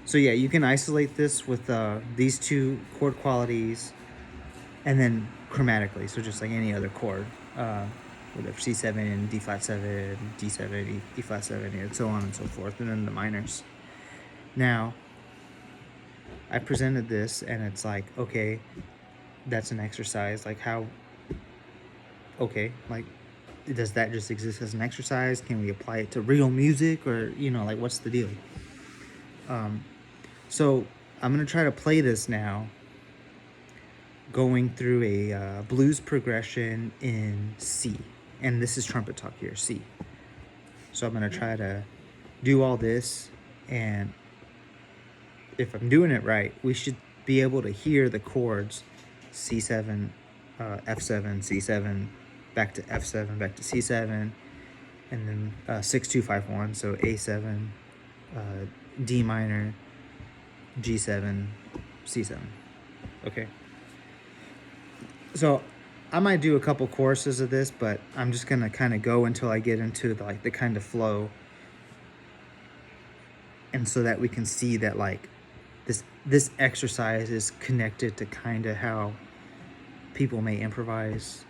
So yeah, you can isolate this with these two chord qualities, and then chromatically. So just like any other chord, whatever, C7, D flat 7, D7, E flat 7, and so on and so forth, and then the minors. Now, I presented this, and it's like, okay, that's an exercise. Like how? Okay, like does that just exist as an exercise? Can we apply it to real music, or like what's the deal? So I'm gonna try to play this now, going through a blues progression in C, and this is trumpet talk here, C. So I'm gonna try to do all this, and if I'm doing it right, we should be able to hear the chords C7, F7, C7, back to F7, back to C7, and then 6-2-5-1, so A7, D minor, G7, C7. Okay. So I might do a couple choruses of this, but I'm just gonna kind of go until I get into the kind of flow, and so that we can see that like this exercise is connected to kind of how people may improvise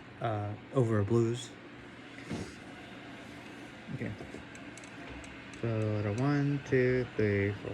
over a blues. Okay. So 1, 2, 3, 4.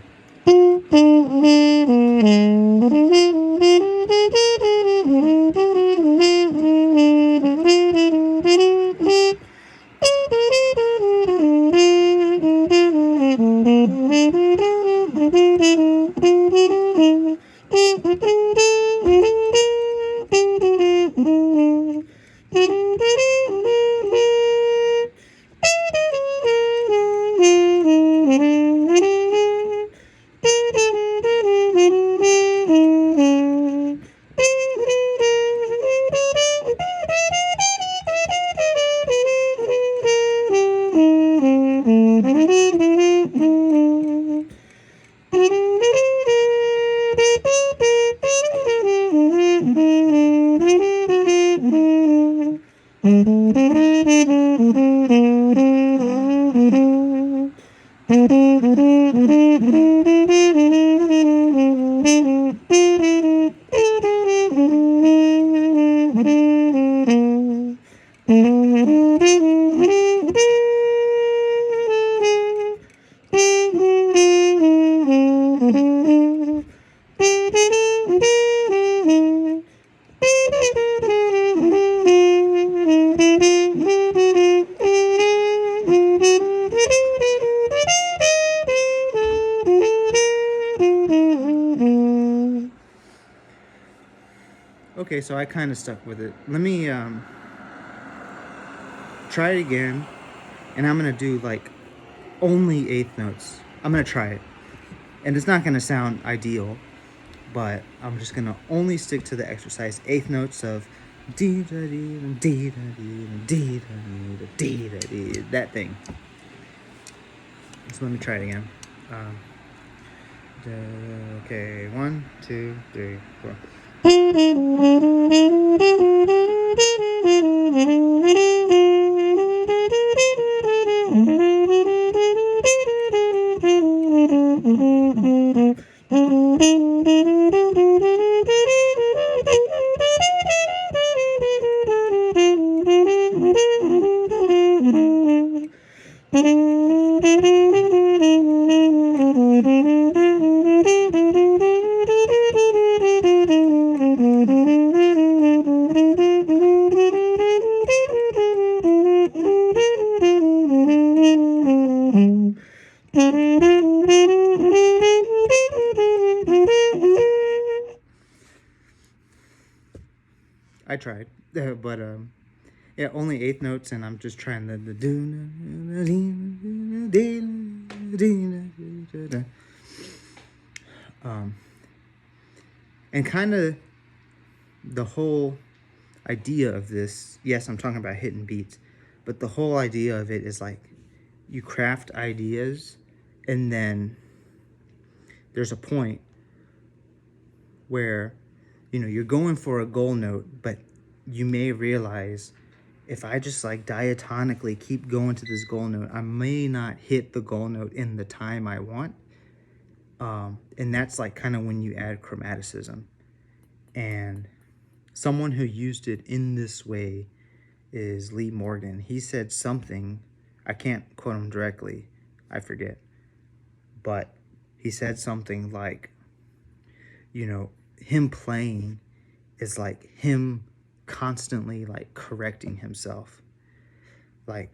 Okay, so I kind of stuck with it. Let me try it again, and I'm gonna do like only eighth notes. I'm gonna try it, and it's not gonna sound ideal, but I'm just gonna only stick to the exercise eighth notes of dee da dee dee da dee dee da dee da dee, that thing. So let me try it again. Okay, 1, 2, 3, 4. I tried, but yeah, only eighth notes, and I'm just trying the and kind of the whole idea of this. Yes, I'm talking about hitting beats, but the whole idea of it is like you craft ideas, and then there's a point where you're going for a goal note, but you may realize if I just like diatonically keep going to this goal note, I may not hit the goal note in the time I want. And that's like kind of when you add chromaticism. And someone who used it in this way is Lee Morgan. He said something, I can't quote him directly, I forget, but he said something like, you know, him playing is like him constantly like correcting himself. Like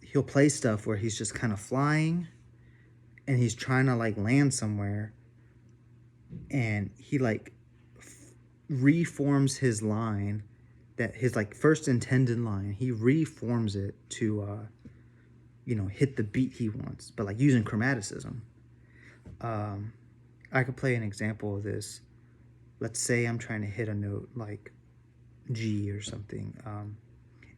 he'll play stuff where he's just kind of flying and he's trying to like land somewhere, and he like reforms his line, that his like first intended line, he reforms it to you know, hit the beat he wants, but like using chromaticism. I could play an example of this. Let's say I'm trying to hit a note like G or something,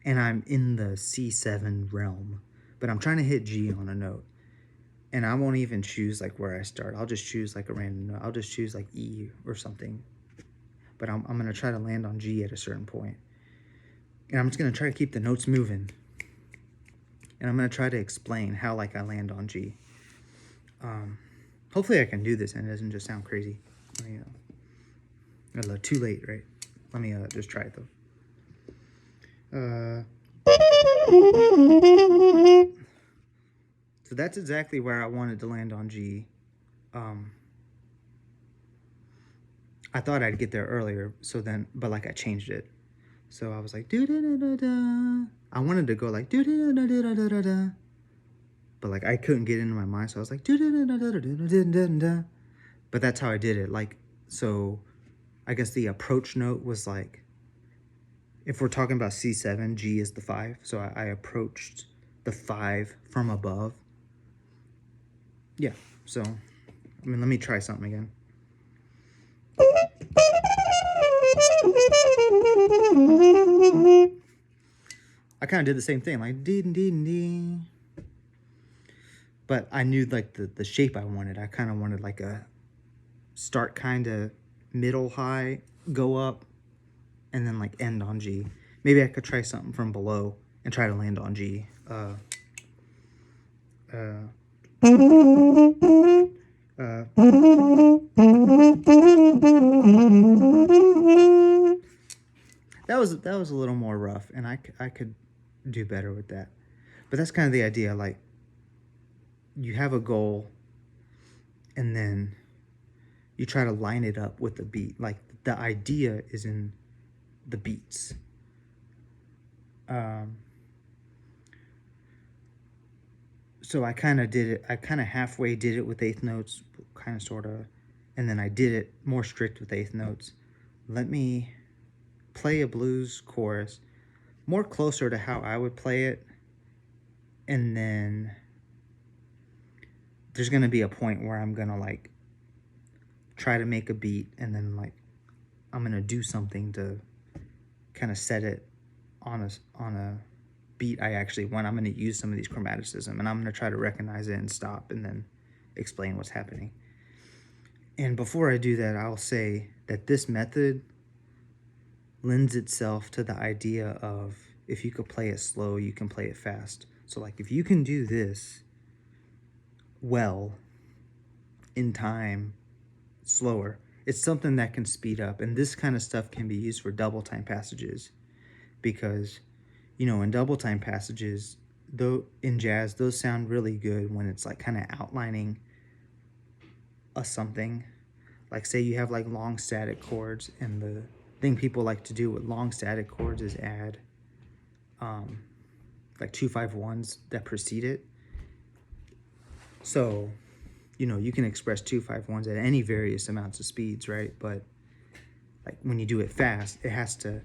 and I'm in the C7 realm, but I'm trying to hit G on a note, and I won't even choose like where I start. I'll just choose like a random note. I'll just choose like E or something, but I'm going to try to land on G at a certain point, and I'm just going to try to keep the notes moving, and I'm going to try to explain how like I land on G. Hopefully I can do this and it doesn't just sound crazy. Too late, right? Let me just try it though. So that's exactly where I wanted to land on G. I thought I'd get there earlier, so then, but like I changed it. So I was like, do da da da da. I wanted to go like do da da da da da da, but like I couldn't get into my mind, so I was like do da da da da da da da da. But that's how I did it. Like, so I guess the approach note was like, if we're talking about C7, G is the 5. So I approached the 5 from above. Yeah, so, I mean, let me try something again. I kind of did the same thing, like dee dee dee. But I knew like the shape I wanted. I kind of wanted like a start kind of middle high, go up, and then like end on G. Maybe I could try something from below and try to land on G. That was a little more rough, and I could do better with that. But that's kind of the idea. Like, you have a goal, and then you try to line it up with the beat. Like, the idea is in the beats. So I kind of did it. I kind of halfway did it with eighth notes, kind of, sort of, and then I did it more strict with eighth notes. Let me play a blues chorus more closer to how I would play it, and then there's gonna be a point where I'm gonna like try to make a beat, and then like I'm gonna do something to kind of set it on a beat I actually want. I'm gonna use some of these chromaticism, and I'm gonna try to recognize it and stop, and then explain what's happening. And before I do that, I'll say that this method lends itself to the idea of, if you could play it slow, you can play it fast. So like if you can do this well in time, slower, it's something that can speed up. And this kind of stuff can be used for double time passages, because, you know, in double time passages, though in jazz, those sound really good when it's like kind of outlining a something. Like say you have like long static chords, and the thing people like to do with long static chords is add like 2-5-1s that precede it. So, you know, you can express 2-5-1s at any various amounts of speeds, right? But like when you do it fast, it has to,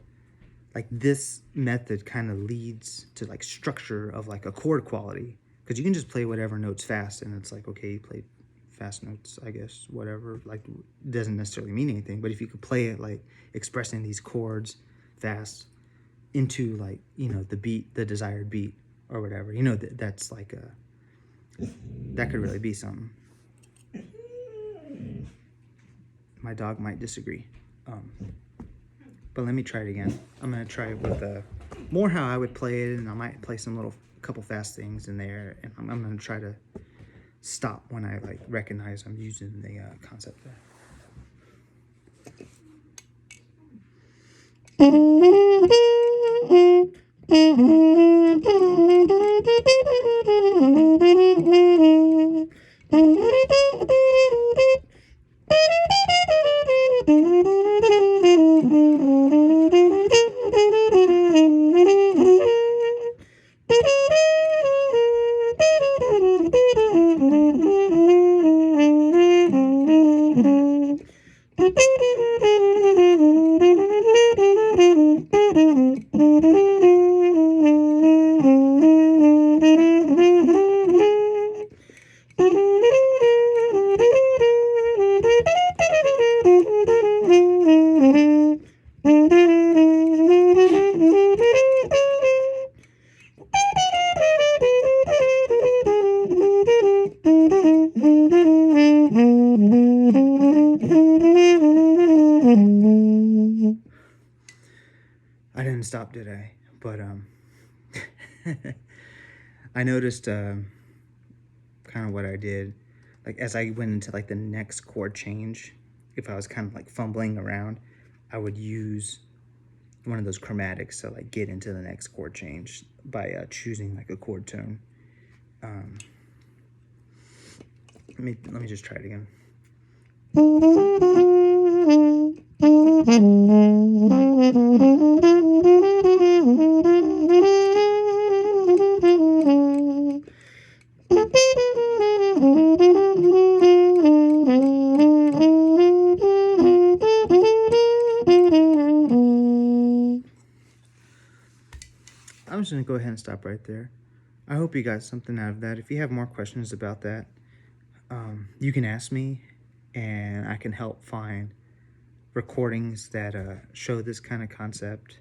like, this method kind of leads to like structure of like a chord quality, because you can just play whatever notes fast, and it's like, okay, you played fast notes, I guess, whatever, like, doesn't necessarily mean anything. But if you could play it like expressing these chords fast into like, you know, the beat, the desired beat or whatever, you know, that's like that could really be something. My dog might disagree, but let me try it again. I'm gonna try it with more how I would play it, and I might play some couple fast things in there, and I'm gonna try to stop when I like recognize I'm using the concept there. I didn't stop, did I? But I noticed kind of what I did, like as I went into like the next chord change, if I was kind of like fumbling around, I would use one of those chromatics to like get into the next chord change by choosing like a chord tone. Let me just try it again. I'm just gonna go ahead and stop right there. I hope you got something out of that. If you have more questions about that, you can ask me, and I can help find recordings that show this kind of concept.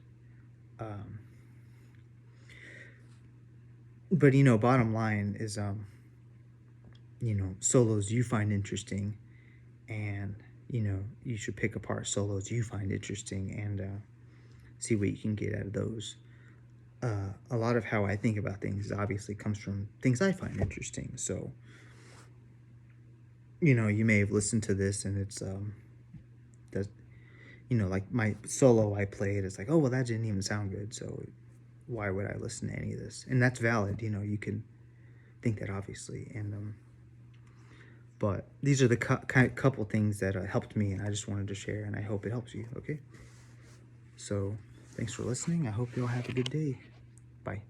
But you know, bottom line is, you know, solos you find interesting, and you know, you should pick apart solos you find interesting and see what you can get out of those. A lot of how I think about things obviously comes from things I find interesting. So, you know, you may have listened to this and it's that, you know, like my solo I played, it's like, oh well, that didn't even sound good, so why would I listen to any of this? And that's valid, you know, you can think that obviously, and but these are the couple things that helped me, and I just wanted to share, and I hope it helps you. Okay, so thanks for listening. I hope you all have a good day. Bye.